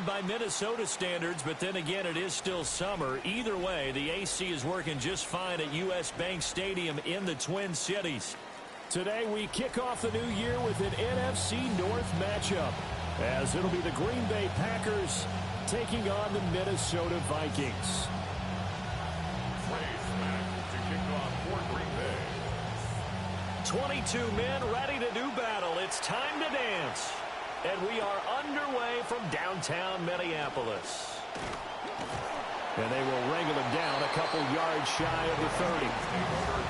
by Minnesota standards, but then again, it is still summer. Either way, the AC is working just fine at U.S. Bank Stadium in the Twin Cities. Today, we kick off the new year with an NFC North matchup, as it'll be the Green Bay Packers taking on the Minnesota Vikings. To kick off for Green Bay. 22 men ready to do battle. It's time to dance. And we are underway from downtown Minneapolis. And they will wrangle him down a couple yards shy of the 30.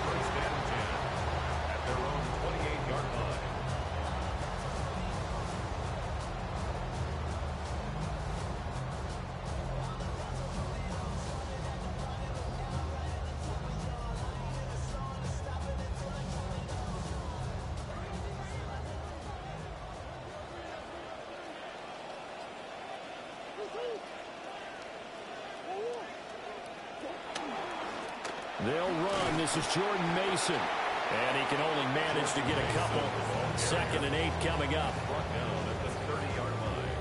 First and 10 at their own 28-yard line. They'll run. This is Jordan Mason. And he can only manage to get a couple. 2nd and 8 coming up. Brought down at the 30-yard line.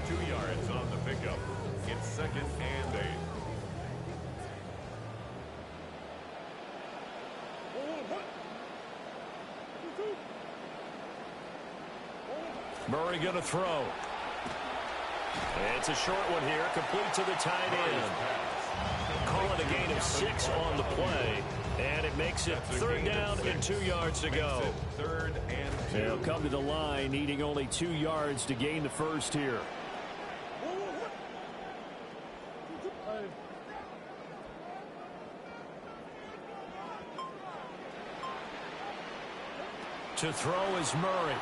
2 yards on the pickup. It's 2nd and 8. Murray going to throw. It's a short one here, complete to the tight end. Call it a gain of 6 on the play, and it makes it 3rd down and 2 yards to go. 3rd and 2. They'll come to the line, needing only 2 yards to gain the first here. To throw is Murray.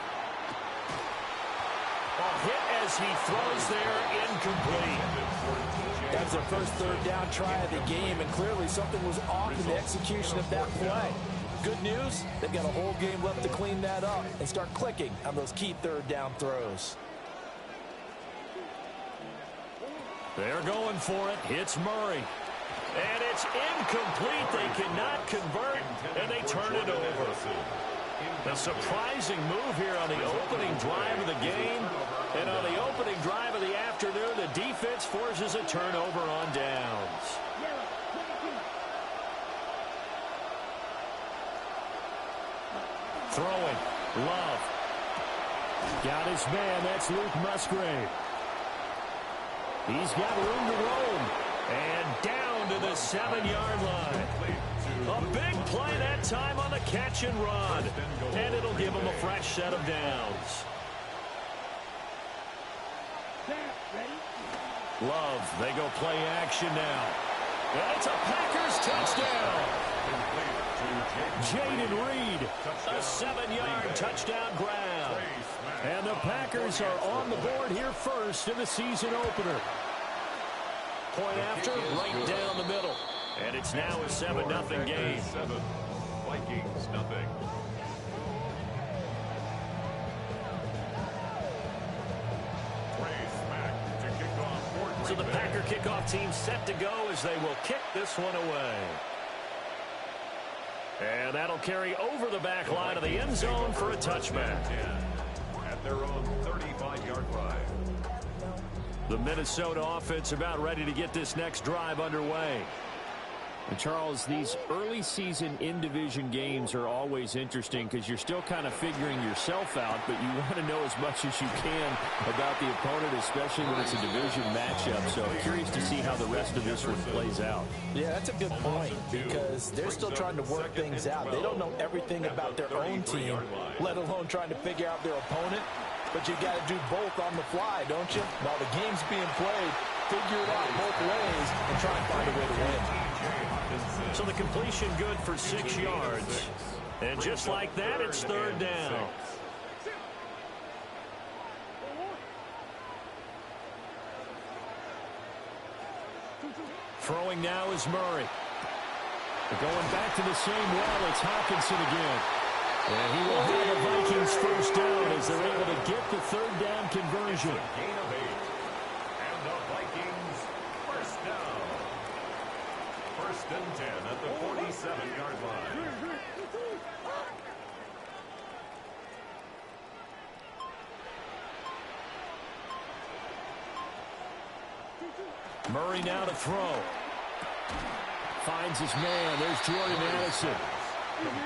Hit as he throws there, incomplete. That's their first 3rd down try of the game, and clearly something was off in the execution of that play. Good news, they've got a whole game left to clean that up and start clicking on those key 3rd down throws. They're going for it. It's Murray. And it's incomplete. They cannot convert, and they turn it over. A surprising move here on the opening drive of the game. And on the opening drive of the afternoon, the defense forces a turnover on downs. Throwing. Love. Got his man. That's Luke Musgrave. He's got room to roam. And down to the 7-yard line. A big play that time on the catch and run. And it'll give him a fresh set of downs. Love, they go play action now. And it's a Packers touchdown. Jaden Reed, a 7-yard touchdown grab. And the Packers are on the board here first in the season opener. Point after, right down the middle. And it's now a 7-0 game. Vikings nothing. So the Packer kickoff team set to go as they will kick this one away. And that'll carry over the back line of the end zone for a touchback. At their own 35-yard line. The Minnesota offense about ready to get this next drive underway. And Charles, these early season in-division games are always interesting because you're still kind of figuring yourself out, but you want to know as much as you can about the opponent, especially when it's a division matchup. So I'm curious to see how the rest of this one plays out. Yeah, that's a good point because they're still trying to work things out. They don't know everything about their own team, let alone trying to figure out their opponent. But you got to do both on the fly, don't you? While the game's being played, figure it out both ways and try and find a way to win. So the completion good for 6 yards. And just like that, it's 3rd down. Throwing now is Murray. Going back to the same well, it's Hockenson again. And he will have the Vikings first down as they're able to get the 3rd down conversion. Gain of 8. And the Vikings first down. 1st and 10 at the 47-yard line. Murray now to throw. Finds his man. There's Jordan Addison.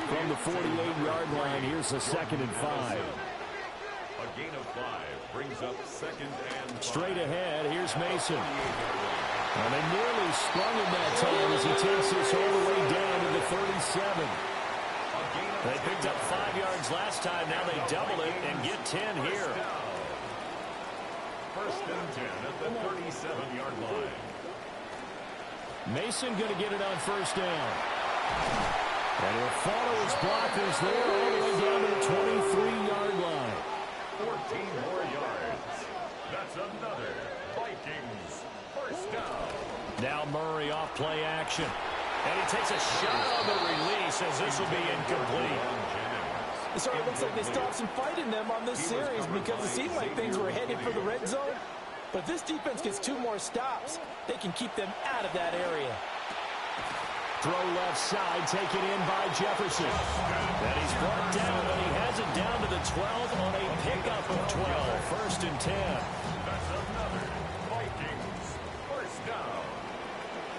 From the 48-yard line, here's a 2nd and 5. A gain of 5 brings up 2nd and 5. Straight ahead, here's Mason. And they nearly sprung him that time as he takes this all the way down to the 37. They picked up 5 yards last time. Now they double it and get 10 here. 1st and 10 at the 37-yard line. Mason going to get it on 1st down. And he'll follow his blockers there all the way down to the 23-yard line. 14 more yards. That's another Vikings 1st down. Now Murray off play action. And he takes a shot on the release as this will be incomplete. So it looks like they stopped some fight in them on this series because it seemed like things were headed for the red zone. But this defense gets 2 more stops. They can keep them out of that area. Throw left side, taken in by Jefferson. And he's brought down, but he has it down to the 12 on a pickup of 12. 1st and 10. That's another Vikings 1st down.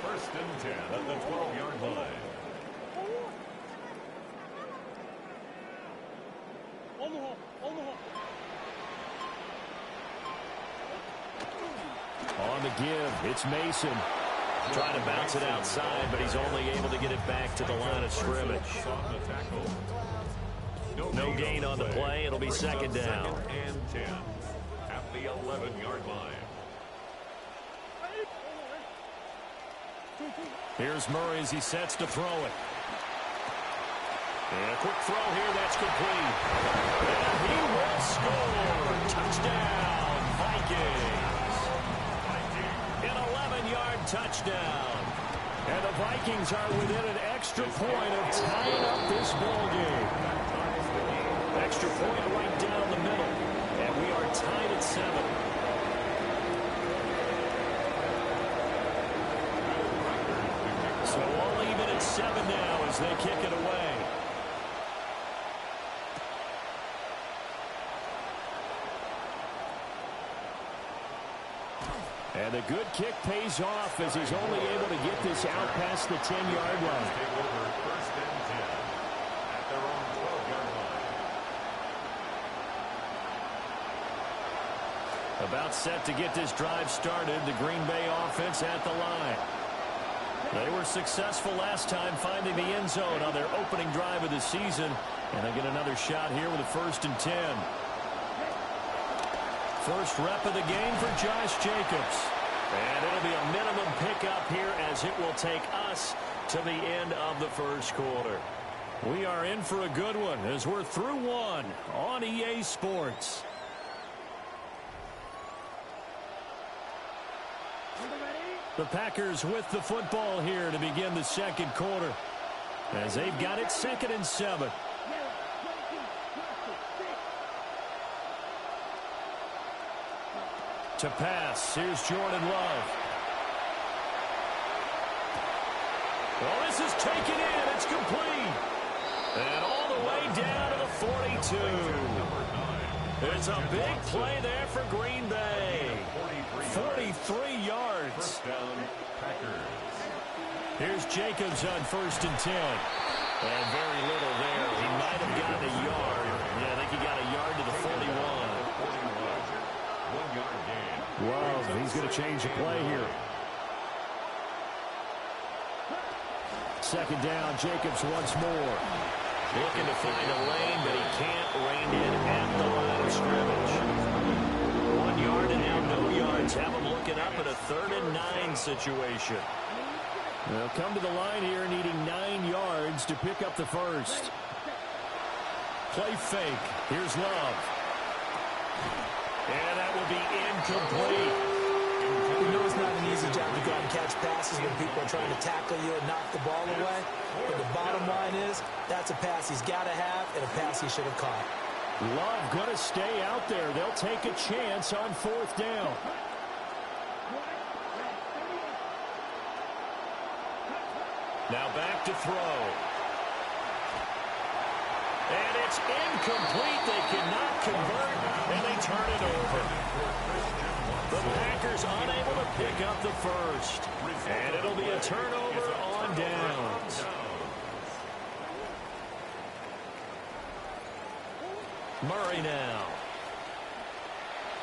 1st and 10 at the 12-yard line. On the give, it's Mason. Trying to bounce it outside, but he's only able to get it back to the line of scrimmage. No gain on the play. It'll be 2nd down. 2nd and 10 at the 11-yard line. Here's Murray as he sets to throw it. And a quick throw here, that's complete. And he will score. Touchdown, Vikings. An 11-yard touchdown. And the Vikings are within an extra point of tying up this ball game. Extra point right down the middle. And we are tied at 7. So all even at 7 now as they kick it away. And a good kick pays off as he's only able to get this out past the 10-yard line. Take over 1st and 10 at their own 12-yard line. About set to get this drive started, the Green Bay offense at the line. They were successful last time finding the end zone on their opening drive of the season. And they get another shot here with a 1st and 10. First rep of the game for Josh Jacobs. And it'll be a minimum pickup here as it will take us to the end of the 1st quarter. We are in for a good one as we're through 1 on EA Sports. The Packers with the football here to begin the 2nd quarter as they've got it 2nd and 7. To pass, here's Jordan Love. Well, this is taken in. It's complete. And all the way down to the 42. It's a big play there for Green Bay. 43 yards. 1st down, Packers. Here's Jacobs on 1st and 10. And very little there. He might have gotten a yard. Yeah, I think he got a yard to the 41. 1-yard gain. Wow, he's going to change the play here. 2nd down, Jacobs once more. Looking to find a lane, but he can't rein in at the line of scrimmage. 1 yard and now no yards. Have him looking up at a 3rd and 9 situation. They'll come to the line here needing 9 yards to pick up the 1st. Play fake. Here's Love. And that will be incomplete. We know it's not an easy job to go out and catch passes when people are trying to tackle you and knock the ball away. But the bottom line is, that's a pass he's got to have and a pass he should have caught. Love going to stay out there. They'll take a chance on 4th down. Now back to throw. And it's incomplete. They cannot convert, and they turn it over. The Packers unable to pick up the first. And it'll be a turnover on downs. Murray now.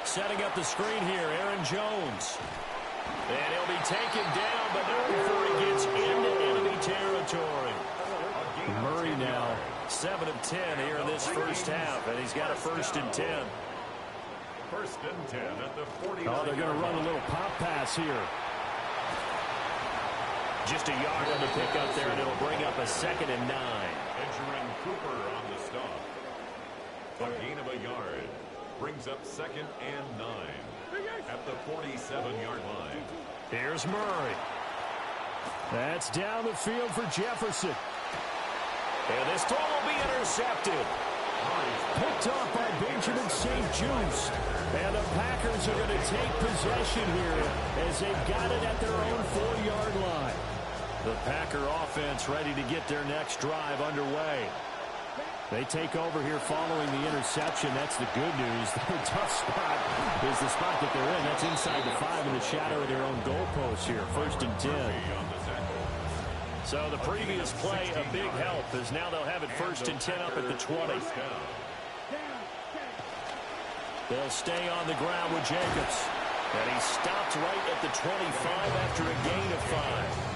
Setting up the screen here, Aaron Jones. And he'll be taken down, but not before he gets into enemy territory. Murray now 7 of 10 here in this first half, and he's got a 1st and 10. 1st and 10 at the 40. Oh, they're going to run a little pop pass here. Just a yard on the pickup there, and it'll bring up a 2nd and 9. Entering Cooper on the stop. A gain of a yard brings up 2nd and 9 at the 47-yard line. Here's Murray. That's down the field for Jefferson. And this throw will be intercepted. Picked off by Benjamin St-Juste. And the Packers are going to take possession here as they've got it at their own 4-yard line. The Packer offense ready to get their next drive underway. They take over here following the interception. That's the good news. The tough spot is the spot that they're in. That's inside the 5 in the shadow of their own goalpost here. 1st and 10. So the previous play, a big help, as now they'll have it 1st and 10 up at the 20. They'll stay on the ground with Jacobs. And he stopped right at the 25 after a gain of 5.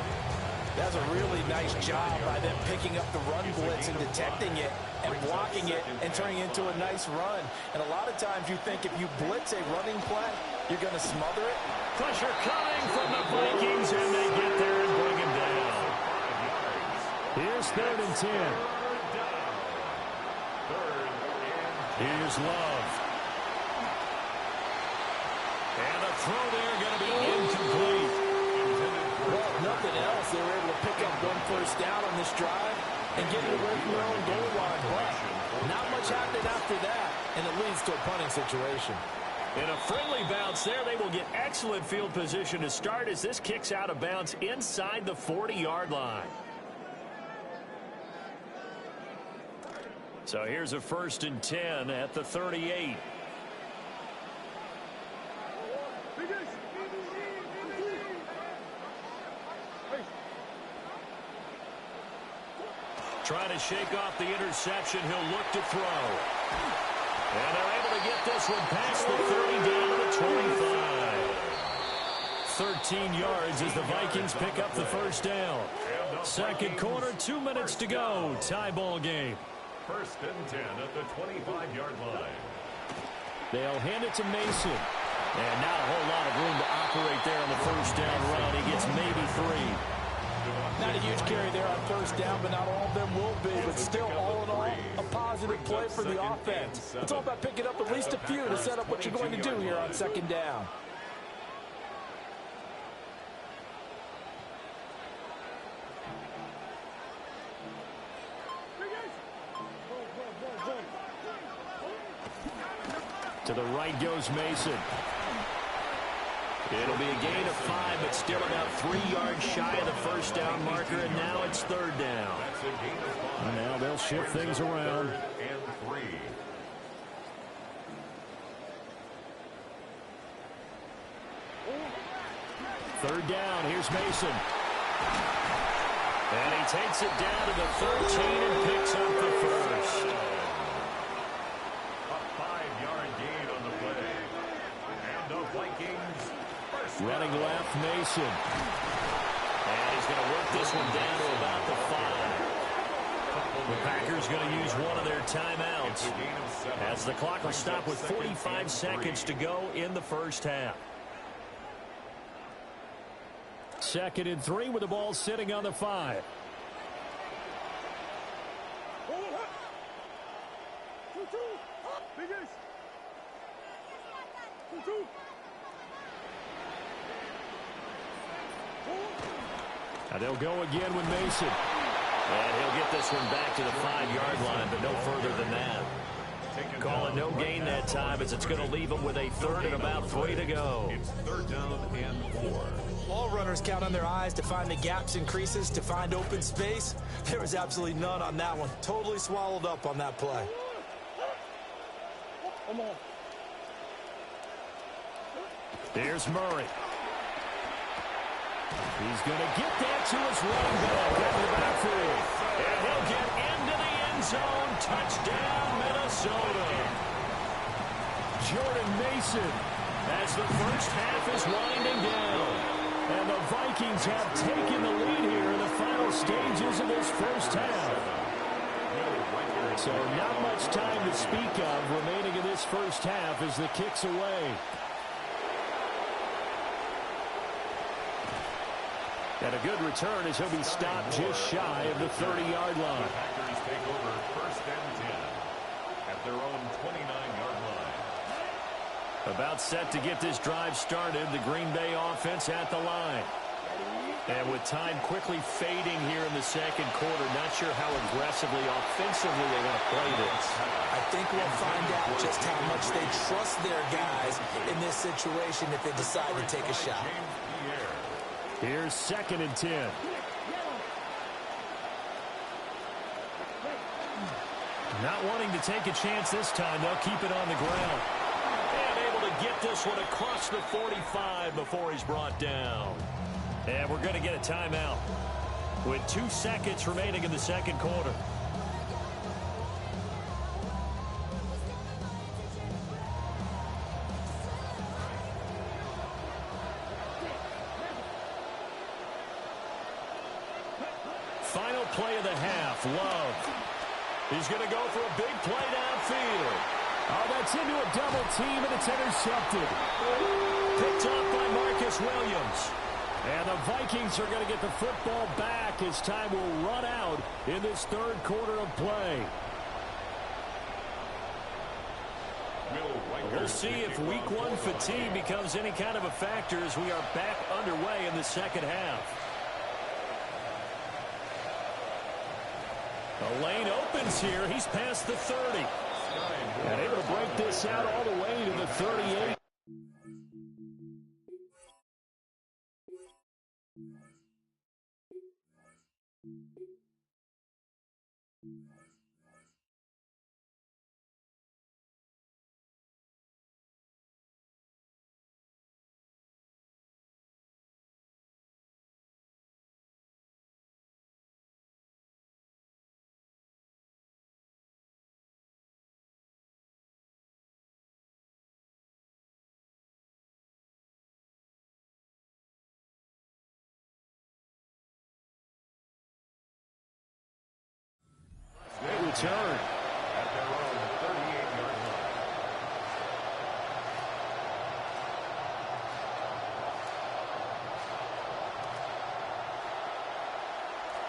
That's a really nice job by them picking up the run blitz and detecting it and blocking it and turning it into a nice run. And a lot of times you think if you blitz a running play, you're going to smother it. Pressure coming from the Vikings, and they get there and bring him down. Here's 3rd and 10. Here's Love. And a throw there going to be incomplete. Well, nothing else. They were able to pick up 1 first down on this drive and get it away from their own goal line. But not much happened after that, and it leads to a punting situation. In a friendly bounce there, they will get excellent field position to start as this kicks out of bounds inside the 40-yard line. So here's a 1st and 10 at the 38. Trying to shake off the interception. He'll look to throw. And they're able to get this one past the 30 down to the 25. 13 yards as the Vikings pick up the 1st down. 2nd quarter, 2 minutes to go. Tie ball game. 1st and 10 at the 25-yard line. They'll hand it to Mason. And not a whole lot of room to operate there on the 1st down run. He gets maybe 3. Not a huge carry there on 1st down, but not all of them will be. But still, all in all, a positive play for the offense. It's all about picking up at least a few to set up what you're going to do here on 2nd down. To the right goes Mason. It'll be a gain of 5, but still about 3 yards shy of the 1st down marker, and now it's 3rd down. And now they'll shift things around. 3rd and 3. Third down, here's Mason. And he takes it down to the 13 and picks up the 1st. A 5-yard gain on the play. And the Vikings first running left, Mason. And he's going to work this one down to about the 5. The Packers going to use one of their timeouts as the clock will stop with 45 seconds to go in the 1st half. 2nd and 3 with the ball sitting on the 5. Now they'll go again with Mason. And he'll get this one back to the 5-yard line, but no further than that. Call it no gain that time as it's going to leave him with a 3rd and about 3 to go. It's 3rd down and 4. All runners count on their eyes to find the gaps and creases, to find open space. There was absolutely none on that one. Totally swallowed up on that play. Here's Murray. He's going to get that to his running back out of the backfield. And he'll get into the end zone. Touchdown, Minnesota. Jordan Mason as the first half is winding down. And the Vikings have taken the lead here in the final stages of this first half. So not much time to speak of remaining in this first half as the kick's away. And a good return as he'll be stopped just shy of the 30-yard line. The Packers take over first and 10 at their own 29-yard line. About set to get this drive started, the Green Bay offense at the line. And with time quickly fading here in the second quarter, not sure how aggressively, offensively they're going to play this. I think we'll find out just how much they trust their guys in this situation if they decide to take a shot. Here's 2nd and 10. Not wanting to take a chance this time, they'll keep it on the ground. And able to get this one across the 45 before he's brought down. And we're going to get a timeout with 2 seconds remaining in the second quarter. Final play of the half, Love. He's going to go for a big play downfield. Oh, that's into a double team, and it's intercepted. Picked up by Marcus Williams. And the Vikings are going to get the football back as time will run out in this third quarter of play. We'll see if week 1 fatigue becomes any kind of a factor as we are back underway in the second half. The lane opens here. He's past the 30. And able to break this out all the way to the 38. Good return. At their own 38-yard line.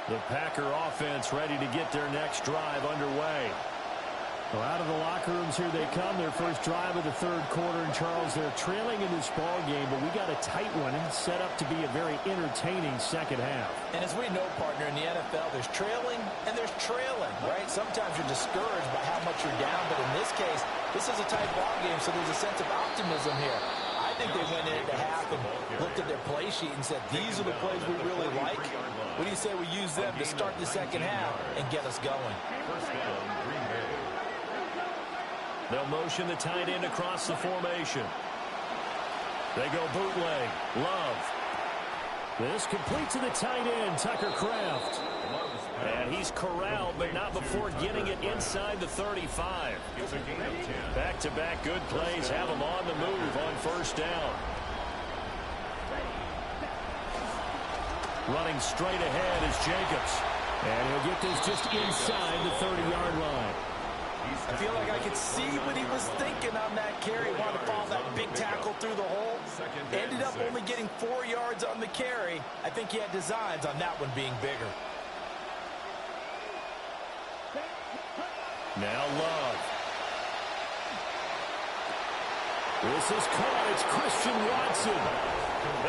The Packer offense ready to get their next drive underway. Well, out of the locker rooms here they come. Their first drive of the third quarter. And Charles, they're trailing in this ball game, but we got a tight one set up to be a very entertaining second half. And as we know, partner, in the NFL, there's trailing and there's trailing, right? Sometimes you're discouraged by how much you're down, but in this case, this is a tight ball game, so there's a sense of optimism here. I think they went into half and looked at their play sheet and said, these are the plays we really like. What do you say we use them to start the second half and get us going? First down, Green Bay. They'll motion the tight end across the formation. They go bootleg. Love. This complete to the tight end, Tucker Kraft. And he's corralled, but not before getting it inside the 35. It's a gain of 10. Back-to-back good plays have him on the move on first down. Running straight ahead is Jacobs. And he'll get this just inside the 30-yard line. I feel like I could see what he was thinking on that carry. Wanted to follow that big tackle through the hole. Ended up only getting 4 yards on the carry. I think he had designs on that one being bigger. Now Love. This is caught. It's Christian Watson.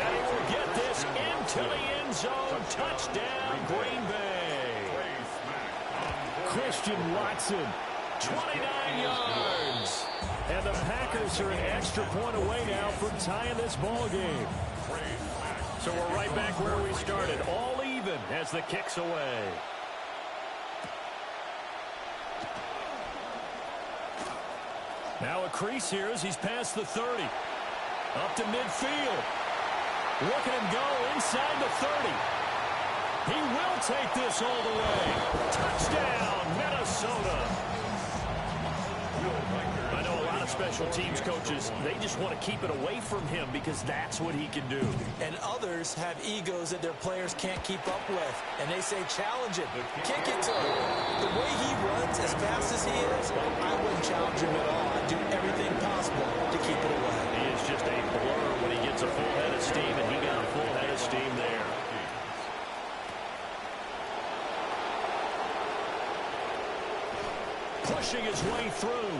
And he will get this into the end zone. Touchdown, Green Bay. Christian Watson. 29 yards. And the Packers are an extra point away now from tying this ball game. So we're right back where we started. All even as the kick's away. Now a crease here as he's past the 30. Up to midfield. Look at him go inside the 30. He will take this all the way. Touchdown, Minnesota. I know a lot of special teams coaches, they just want to keep it away from him because that's what he can do. And others have egos that their players can't keep up with. And they say, challenge him. Kick it to him. The way he runs as fast as he is, I wouldn't challenge him at all. I'd do everything possible to keep it away. He is just a blur when he gets a full head of steam, and he got a full head of steam there. Pushing his way through.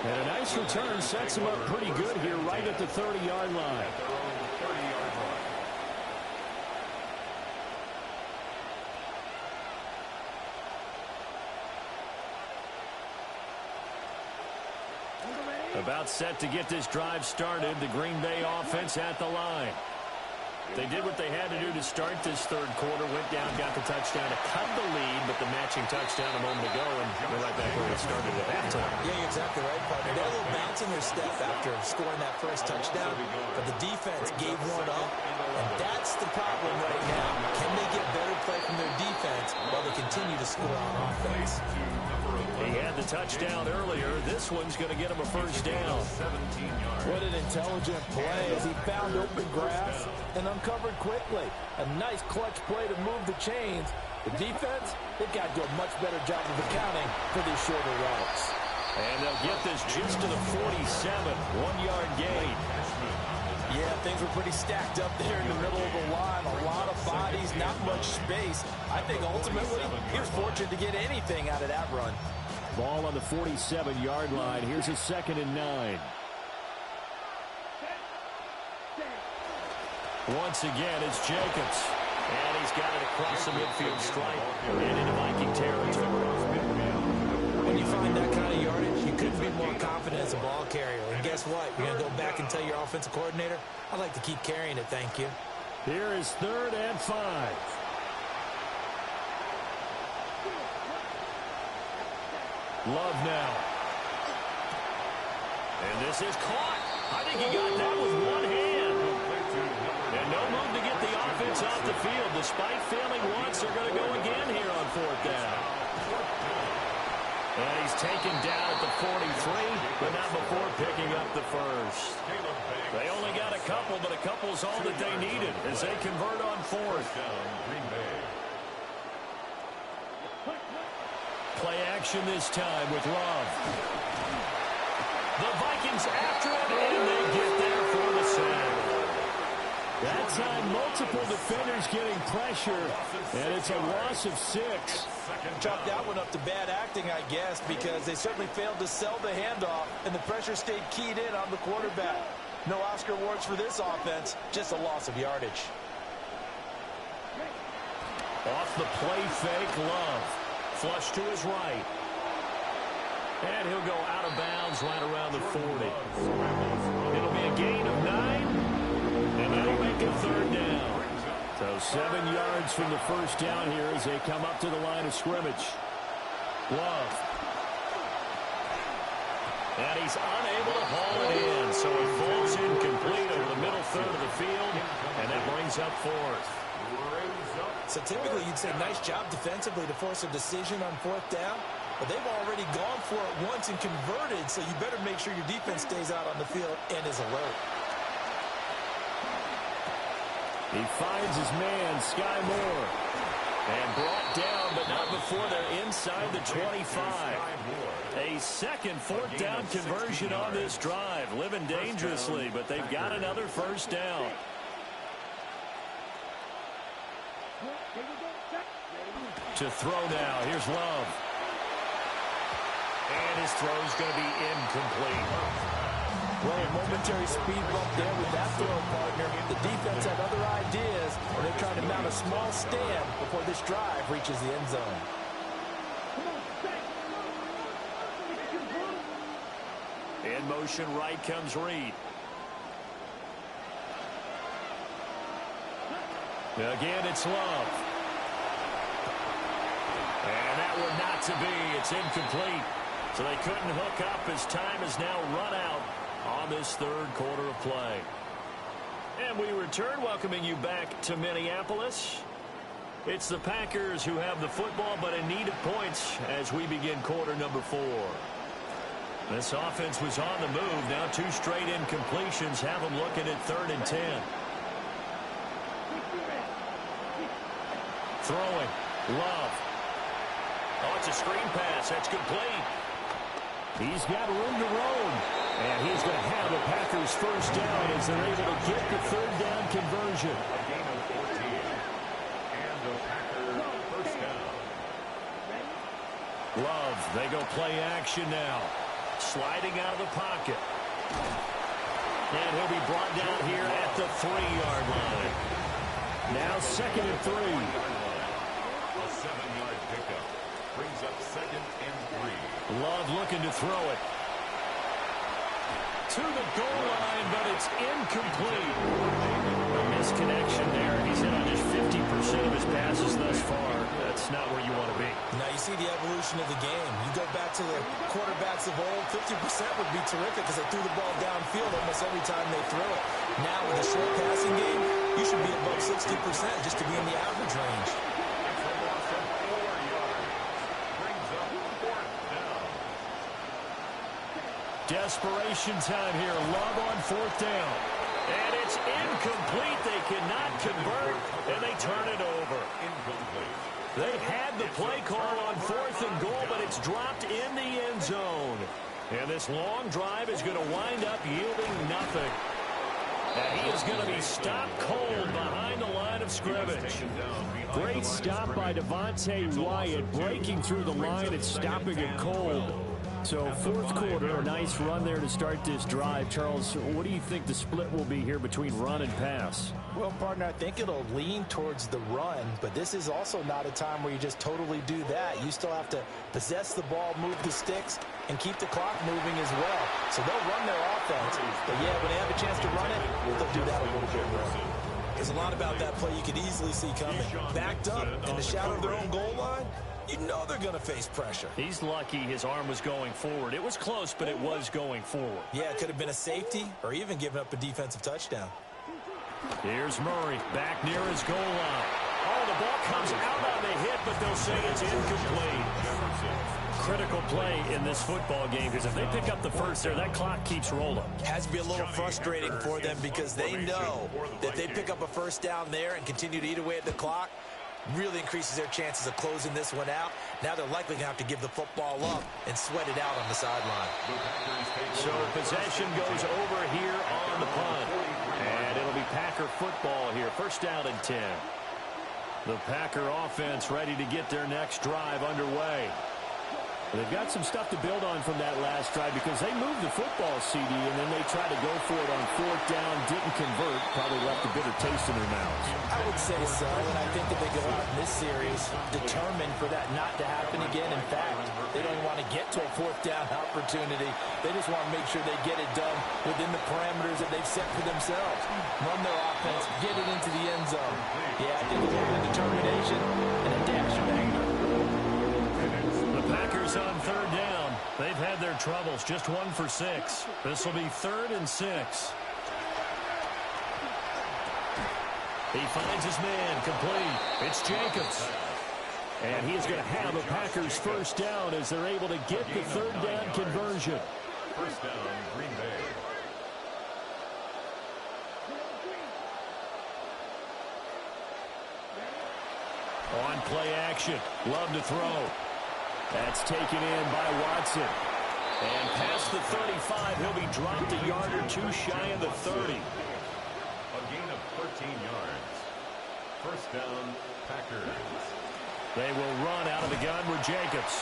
And a nice return sets him up pretty good here right at the 30-yard line. About set to get this drive started. The Green Bay offense at the line. They did what they had to do to start this third quarter. Went down, got the touchdown to cut the lead, but the matching touchdown a moment ago, and they're right back where they started at halftime. Yeah, you're exactly right, partner. They're a little bounce in their step after scoring that first touchdown, but the defense gave one up, and that's the problem right now. Can they get better play from their defense while they continue to score on offense? He had the touchdown earlier. This one's going to get him a first down. What an intelligent play as he found open grass and uncovered quickly. A nice clutch play to move the chains. The defense, they've got to do a much better job of accounting for these shorter routes. And they'll get this just to the 47, 1-yard gain. Yeah, things were pretty stacked up there in the middle of the line. A lot of bodies, not much space. I think ultimately he was fortunate to get anything out of that run. Ball on the 47-yard line. Here's a 2nd and 9. Once again, it's Jacobs. And he's got it across the midfield stripe and into Viking territory. When you find that kind of yardage, you couldn't be more confident as a ball carrier. And guess what? You're going to go back and tell your offensive coordinator, I'd like to keep carrying it, thank you. Here is 3rd and 5. Love now. And this is caught. I think he got that with one hand. And no move to get the offense off the field. Despite failing once, they're going to go again here on 4th down. And he's taken down at the 43, but not before picking up the first. They only got a couple, but a couple's all that they needed as they convert on 4th. Play action this time with Love. The Vikings after it, and they get there for the sack. That time, multiple defenders getting pressure, and it's a loss of 6. Chalk that one up to bad acting, I guess, because they certainly failed to sell the handoff, and the pressure stayed keyed in on the quarterback. No Oscar awards for this offense, just a loss of yardage. Off the play fake, Love. Flush to his right. And he'll go out of bounds right around the 40. It'll be a gain of 9, and that'll make a 3rd down. So 7 yards from the first down here as they come up to the line of scrimmage. Love. And he's unable to haul it in, so it falls incomplete over the middle third of the field, and that brings up 4th. So typically you'd say nice job defensively to force a decision on 4th down, but they've already gone for it once and converted, so you better make sure your defense stays out on the field and is alert. He finds his man, Sky Moore. And brought down, but not before they're inside the 25. A second 4th down conversion on this drive. Living dangerously, but they've got another first down. To throw now. Here's Love. And his throw's going to be incomplete. Well, a momentary speed bump there with that throw, partner. The defense had other ideas, and they're trying to mount a small stand before this drive reaches the end zone. In motion right comes Reed. Again, it's Love. And that one not to be. It's incomplete. So they couldn't hook up as time is now run out on this third quarter of play. And we return, welcoming you back to Minneapolis. It's the Packers who have the football, but in need of points as we begin quarter number 4. This offense was on the move. Now 2 straight incompletions have them looking at 3rd and 10. Throwing. Love. Oh, it's a screen pass. That's complete. He's got room to roam. And he's going to have the Packers first down as they're able to get the 3rd down conversion. A gain of 14. And the Packers first down. Love, they go play action now. Sliding out of the pocket. And he'll be brought down here at the 3-yard line. Now 2nd and 3. A 7-yard pickup. Brings up 2nd and 3. Love looking to throw it. To the goal line, but it's incomplete. A misconnection there. He's hit on just 50% of his passes thus far. That's not where you want to be. Now you see the evolution of the game. You go back to the quarterbacks of old, 50% would be terrific because they threw the ball downfield almost every time they throw it. Now with the short passing game, you should be above 60% just to be in the average range. It's a loss of 4 yards. Brings up 4th down. Desperation time here. Love on 4th down. And it's incomplete. They cannot convert, and they turn it over. Incomplete. They had the play call on 4th and goal, but it's dropped in the end zone. And this long drive is going to wind up yielding nothing. And he is going to be stopped cold behind the line of scrimmage. Great stop by Devontae Wyatt, breaking through the line and stopping it cold. So 4th quarter, a nice run there to start this drive. Charles, what do you think the split will be here between run and pass? Well, partner, I think it'll lean towards the run, but this is also not a time where you just totally do that. You still have to possess the ball, move the sticks, and keep the clock moving as well. So they'll run their offense, but yeah, when they have a chance to run it, they'll do that a little bit more. There's a lot about that play you could easily see coming. Backed up in the shadow of their own goal line, you know they're going to face pressure. He's lucky his arm was going forward. It was close, but it was going forward. Yeah, it could have been a safety or even given up a defensive touchdown. Here's Murray back near his goal line. Oh, the ball comes out on the hit, but they'll say it's incomplete. Critical play in this football game because if they pick up the first there, that clock keeps rolling. Has to be a little frustrating for them because they know that they pick up a first down there and continue to eat away at the clock. Really increases their chances of closing this one out. Now they're likely going to have to give the football up and sweat it out on the sideline. So possession goes over here on the punt. And it'll be Packer football here. First down and 10. The Packer offense ready to get their next drive underway. They've got some stuff to build on from that last drive because they moved the football, CD, and then they tried to go for it on 4th down, didn't convert, probably left a bitter taste in their mouths. I would say so, and I think that they go out in this series determined for that not to happen again. In fact, they don't want to get to a 4th down opportunity. They just want to make sure they get it done within the parameters that they've set for themselves. Run their offense, get it into the end zone. Yeah, I think a little bit of determination and a dash of anger. Packers on 3rd down. They've had their troubles. Just 1 for 6. This will be 3rd and 6. He finds his man complete. It's Jacobs. And he is going to have a Packers first down as they're able to get the 3rd down conversion. First down, Green Bay. On play action. Love to throw. That's taken in by Watson. And past the 35, he'll be dropped a yard or 2 shy of the 30. A gain of 13 yards. First down, Packers. They will run out of the gun with Jacobs.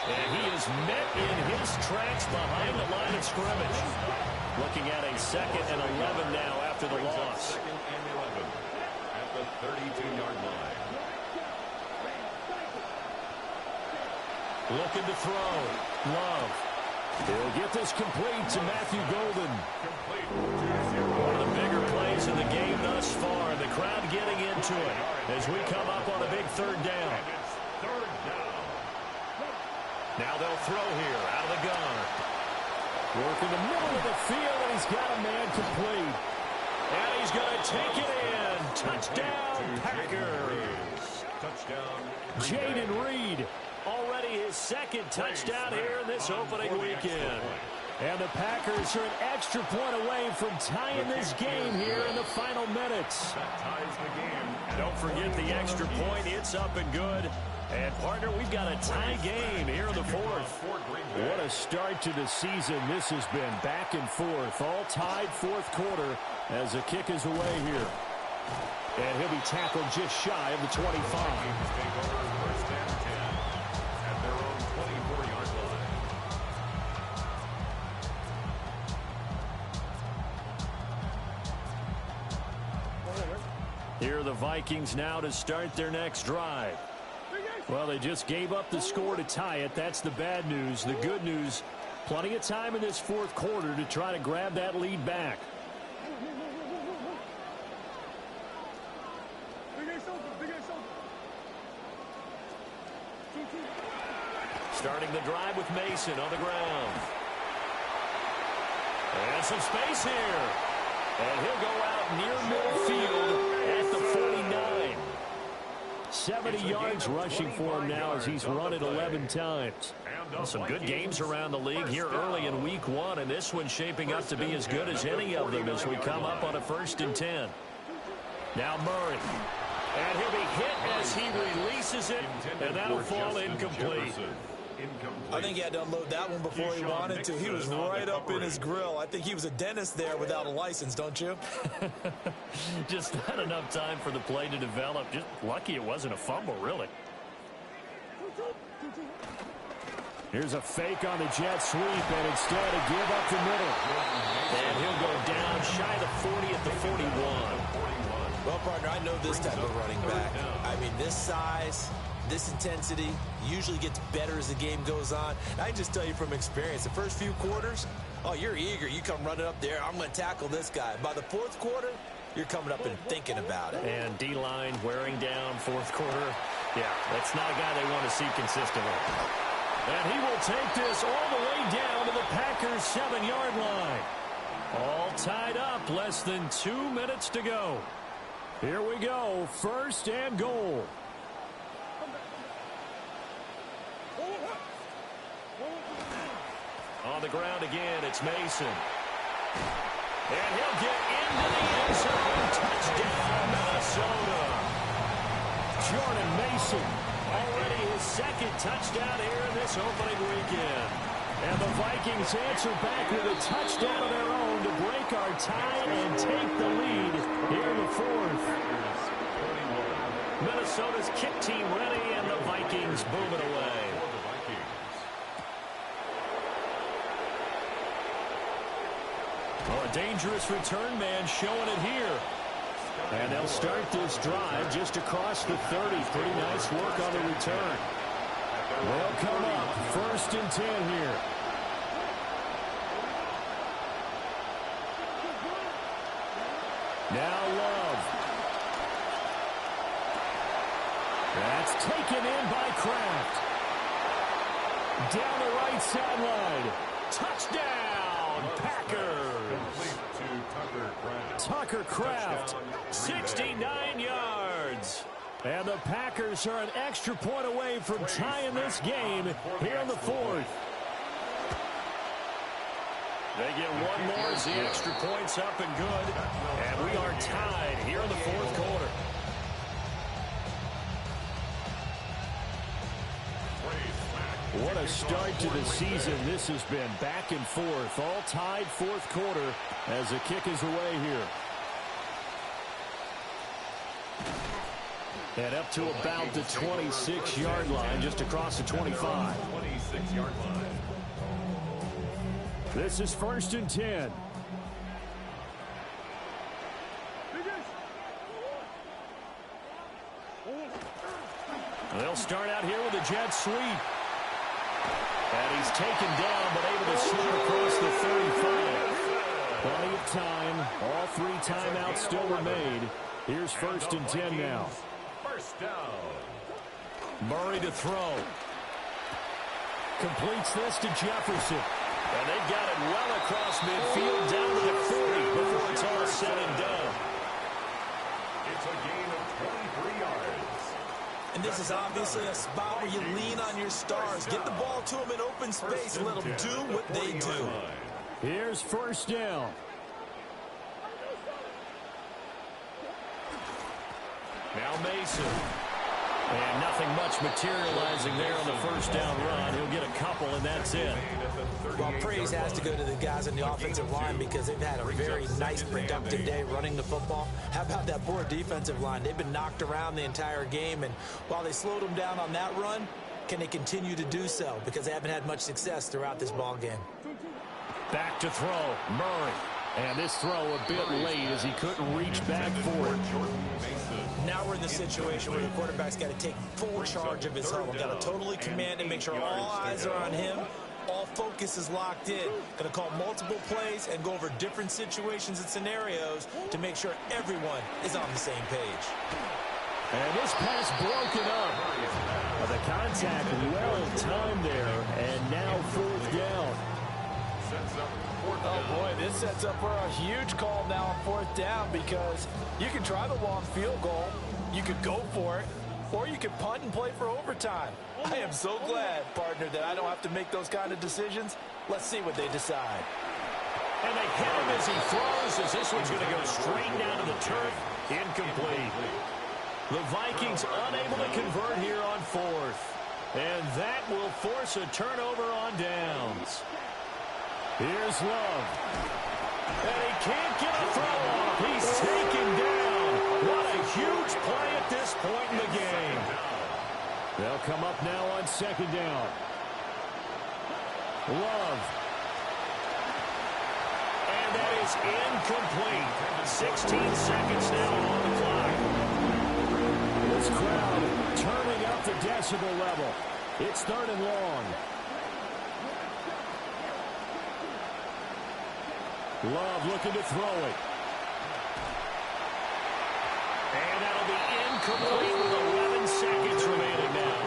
And he is met in his tracks behind the line of scrimmage. Looking at a 2nd and 11 now after the loss. 2nd and 11 at the 32-yard line. Looking to throw. Love. He'll get this complete to Matthew Golden. One of the bigger plays in the game thus far. The crowd getting into it as we come up on a big 3rd down. Now they'll throw here out of the gun. Work in the middle of the field, and he's got a man complete. And he's going to take it in. Touchdown, Packers. Touchdown. Jayden Reed, already his second touchdown here in this opening weekend. And the Packers are an extra point away from tying this game here in the final minutes. That ties the game. Don't forget the extra point. It's up and good. And, partner, we've got a tie game here in the fourth. What a start to the season this has been. Back and forth, all tied fourth quarter as the kick is away here. And he'll be tackled just shy of the 25. Take over first and 10 at their own 24-yard line. Here are the Vikings now to start their next drive. Well, they just gave up the score to tie it. That's the bad news. The good news, plenty of time in this fourth quarter to try to grab that lead back. Starting the drive with Mason on the ground. And some space here. And he'll go out near midfield at the 49. 70 yards rushing for him now as he's run it 11 times. Some good games around the league here early in week one, and this one's shaping up to be as good as any of them as we come up on a 1st and 10. Now Murray. And he'll be hit as he releases it, and that'll fall incomplete. I think he had to unload that one before he wanted to. He was right up in his grill. I think he was a dentist there without a license, don't you? Just not enough time for the play to develop. Just lucky it wasn't a fumble, really. Here's a fake on the jet sweep, and instead a give up the middle. And he'll go down shy the 40 at the 41. Well, partner, I know this type of running back. I mean, this size, this intensity usually gets better as the game goes on. I can just tell you from experience, the first few quarters, oh, you're eager. You come running up there, I'm going to tackle this guy. By the fourth quarter, you're coming up and thinking about it. And D-line wearing down fourth quarter. Yeah, that's not a guy they want to see consistently. And he will take this all the way down to the Packers' 7-yard line. All tied up, less than 2 minutes to go. Here we go, 1st and goal. On the ground again, it's Mason. And he'll get into the end zone. Touchdown, Minnesota. Jordan Mason, already his 2nd touchdown here in this opening weekend. And the Vikings answer back with a touchdown of their own to break our tie and take the lead here in the fourth. Minnesota's kick team ready, and the Vikings boom it away. Oh, a dangerous return man showing it here. And they'll start this drive just across the 30. Pretty nice work on the return. They'll come up 1st and 10 here. Now Love. That's taken in by Kraft. Down the right sideline. Touchdown, Packers. Tucker Kraft, 69 yards. And the Packers are an extra point away from tying this game here in the fourth. They get one more as the extra point's up and good. And we are tied here in the fourth quarter. What a start to the season this has been. Back and forth, all tied fourth quarter as the kick is away here. And up to about the 26-yard line, just across the 25. 26-yard line. This is 1st and 10. They'll start out here with a jet sweep. And he's taken down, but able to slide across the 35. Plenty of time. All 3 timeouts still remain. Here's 1st and 10 now. First down. Murray to throw. Completes this to Jefferson. And they've got it well across midfield down to the 40 before it's all said and done. It's a gain of 23 yards. And this is obviously a spot where you lean on your stars. Get the ball to them in open space. Let them do what they do. Here's first down. Now Mason. And nothing much materializing there on the first down run. He'll get a couple, and that's it. Well, praise has to go to the guys on the offensive line because they've had a very nice, productive day running the football. How about that poor defensive line? They've been knocked around the entire game, and while they slowed them down on that run, can they continue to do so? Because they haven't had much success throughout this ball game. Back to throw, Murray. And this throw a bit late as he couldn't reach back for it. Now we're in the situation where the quarterback's got to take full charge of his huddle. Got to totally command and make sure all eyes are on him. All focus is locked in. Going to call multiple plays and go over different situations and scenarios to make sure everyone is on the same page. And this pass broken up. The contact well timed there, and now fourth down. Oh, boy, this sets up for a huge call now on fourth down because you can try the long field goal, you could go for it, or you could punt and play for overtime. I am so glad, partner, that I don't have to make those kind of decisions. Let's see what they decide. And they hit him as he throws, as this one's going to go straight down to the turf. Incomplete. The Vikings unable to convert here on fourth. And that will force a turnover on downs. Here's Love. And he can't get a throw off. He's taken down. What a huge play at this point in the game. They'll come up now on second down. Love. And that is incomplete. 16 seconds now on the clock. This crowd turning up the decibel level. It's third and long. Love looking to throw it. And that'll be incomplete with 11 seconds remaining now.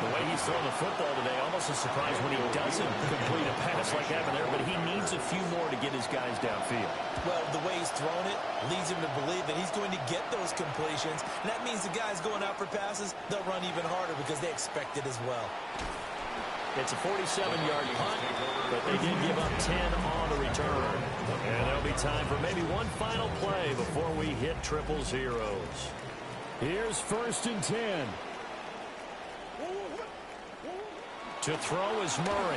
The way he's throwing the football today, almost a surprise when he doesn't complete a pass like that there, but he needs a few more to get his guys downfield. Well, the way he's thrown it leads him to believe that he's going to get those completions. And that means the guys going out for passes, they'll run even harder because they expect it as well. It's a 47-yard punt, but they did give up 10 on the return. And there'll be time for maybe one final play before we hit triple zeros. Here's first and 10. To throw is Murray.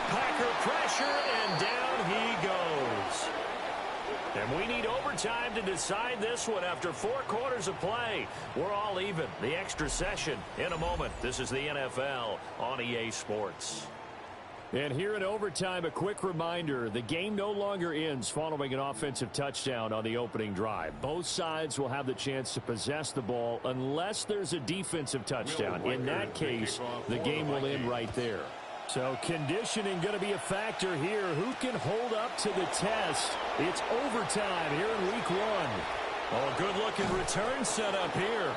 Packer pressure, and down he goes. And we need overtime to decide this one after 4 quarters of play. We're all even. The extra session in a moment. This is the NFL on EA Sports. And here in overtime, a quick reminder, the game no longer ends following an offensive touchdown on the opening drive. Both sides will have the chance to possess the ball unless there's a defensive touchdown. In that case, the game will end right there. So conditioning going to be a factor here. Who can hold up to the test? It's overtime here in week 1. Oh, a good-looking return set up here.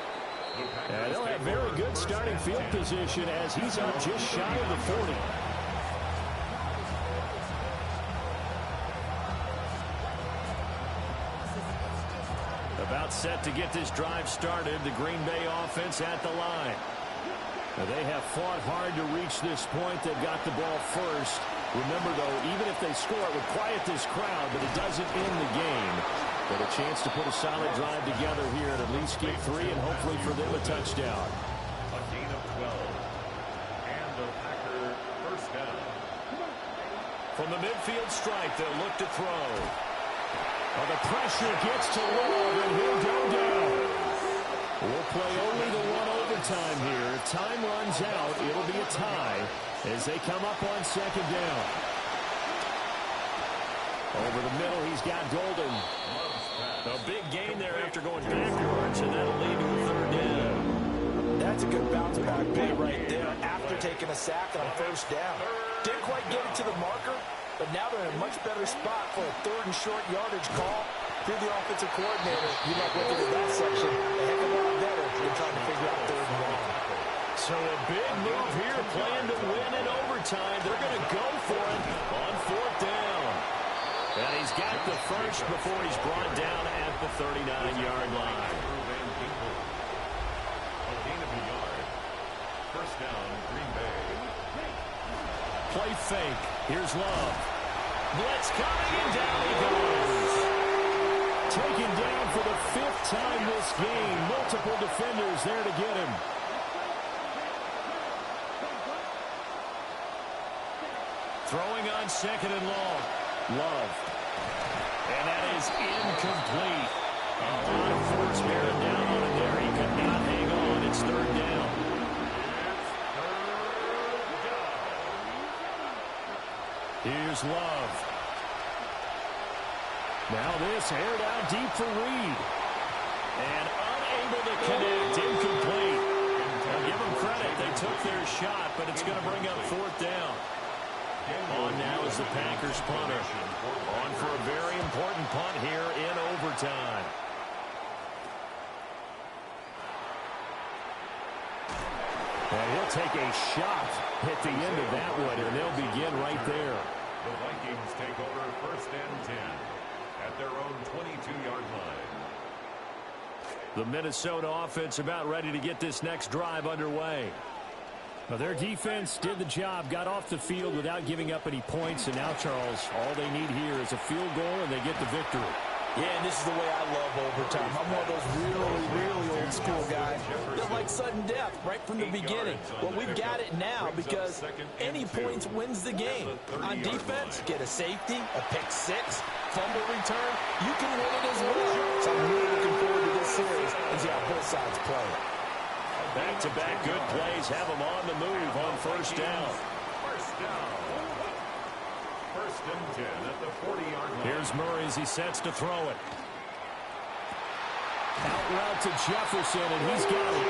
And they'll have very good starting field position as he's up just shy of the 40. About set to get this drive started. The Green Bay offense at the line. They have fought hard to reach this point. They've got the ball first. Remember, though, even if they score, it would quiet this crowd, but it doesn't end the game. But a chance to put a solid drive together here and at least get 3 and hopefully for them a touchdown. A gain of 12. And the Packer first down. From the midfield stripe, they'll look to throw. Oh, the pressure gets to Love, and he'll go down. We'll play only the one overtime here. If time runs out, it'll be a tie as they come up on second down. Over the middle, he's got Golden. A big gain there after going backwards, and that'll lead to a third down. That's a good bounce-back play right there after taking a sack on first down. Didn't quite get it to the marker, but now they're in a much better spot for a third and short yardage call. If you're the offensive coordinator, you like looking at that section a heck of a lot better than trying to figure out third and long. So So a big move here, playing to win in overtime. They're going to go for it on 4th down. And he's got the first before he's brought down at the 39-yard line. A gain of a yard. First down, Green Bay. Play fake. Here's Love. Blitz coming, and down he goes. Taken down for the 5th time this game. Multiple defenders there to get him. Throwing on 2nd and long. Love. And that is incomplete. A lot of force bearing down on him there. He could not hang on. It's 3rd down. Here's Love. Now this aired out deep for Reed. And unable to connect. Incomplete. Now give them credit. They took their shot, but it's going to bring up 4th down. On now is the Packers punter. On for a very important punt here in overtime. And he'll take a shot at the end of that one, and they'll begin right there. The Vikings take over 1st and 10 at their own 22-yard line. The Minnesota offense about ready to get this next drive underway. Well, their defense did the job, got off the field without giving up any points, and now, Charles, all they need here is a field goal, and they get the victory. Yeah, and this is the way I love overtime. I'm one of those really old school guys that like sudden death right from the beginning. Well, we've got it now because any points wins the game. On defense, get a safety, a pick six, fumble return, you can win it as well. So I'm really looking forward to this series and see how both sides play it. Back-to-back good plays have them on the move on 1st down. First down. 1st and 10 at the 40-yard line. Here's Murray as he sets to throw it. Out route to Jefferson, and he's got it.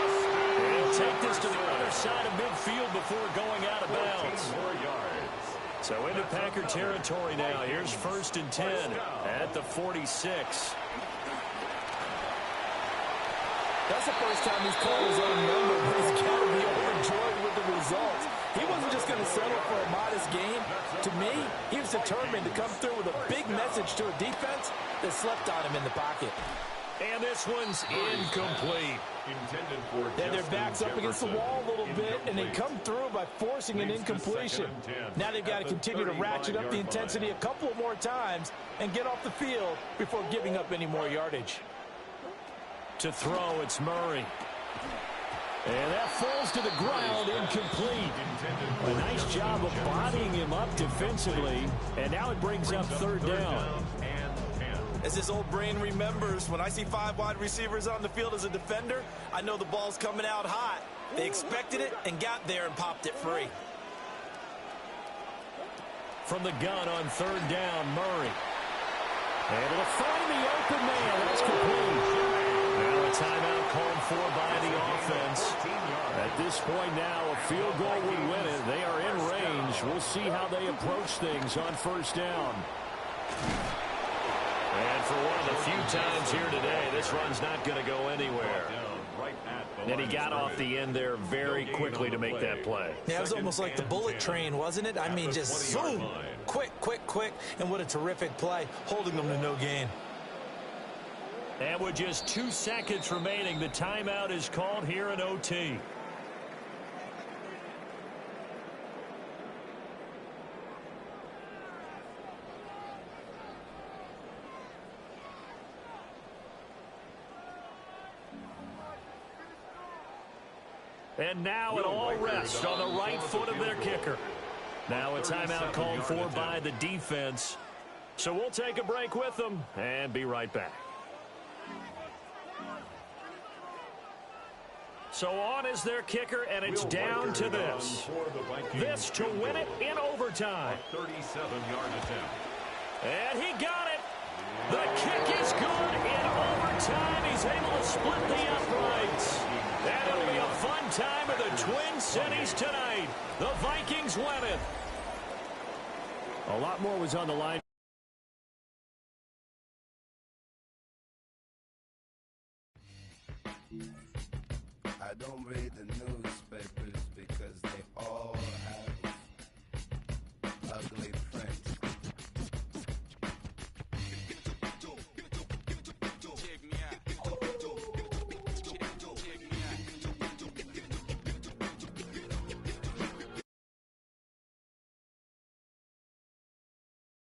And he'll take this to the other side of midfield before going out of bounds. 14 more yards. So into Packer territory now. Here's 1st and 10 at the 46. That's the first time he's called his own number, but he's got to be overjoyed with the results. He wasn't just going to settle for a modest game. To me, he was determined to come through with a big message to a defense that slept on him in the pocket. And this one's incomplete. Intended for Then their backs up against the wall a little bit, and they come through by forcing an incompletion. Now they've got to continue to ratchet up the intensity a couple more times and get off the field before giving up any more yardage. To throw, it's Murray. And that falls to the ground, incomplete. A nice job of bodying him up defensively, and now it brings up 3rd down. As this old brain remembers, when I see 5 wide receivers on the field as a defender, I know the ball's coming out hot. They expected it and got there and popped it free. From the gun on 3rd down, Murray. Able to find the open man. That's complete. Now a timeout called for by the offense. At this point now, a field goal would win it. They are in range. We'll see how they approach things on 1st down. And for one of the few times here today, this run's not going to go anywhere. And he got off the end there very quickly to make that play. Yeah, it was almost like the bullet train, wasn't it? I mean, just zoom. Quick. And what a terrific play, holding them to no gain. And with just 2 seconds remaining, the timeout is called here in OT. And now it all rests on the right foot of their kicker. Now a timeout called for by the defense. So we'll take a break with them and be right back. So on is their kicker, and it's down to this. This to win it in overtime. 37-yard attempt. And he got it. The kick is good in overtime. He's able to split the uprights. And it'll be a fun time of the Twin Cities tonight. The Vikings win it. A lot more was on the line. I don't read the newspapers because they all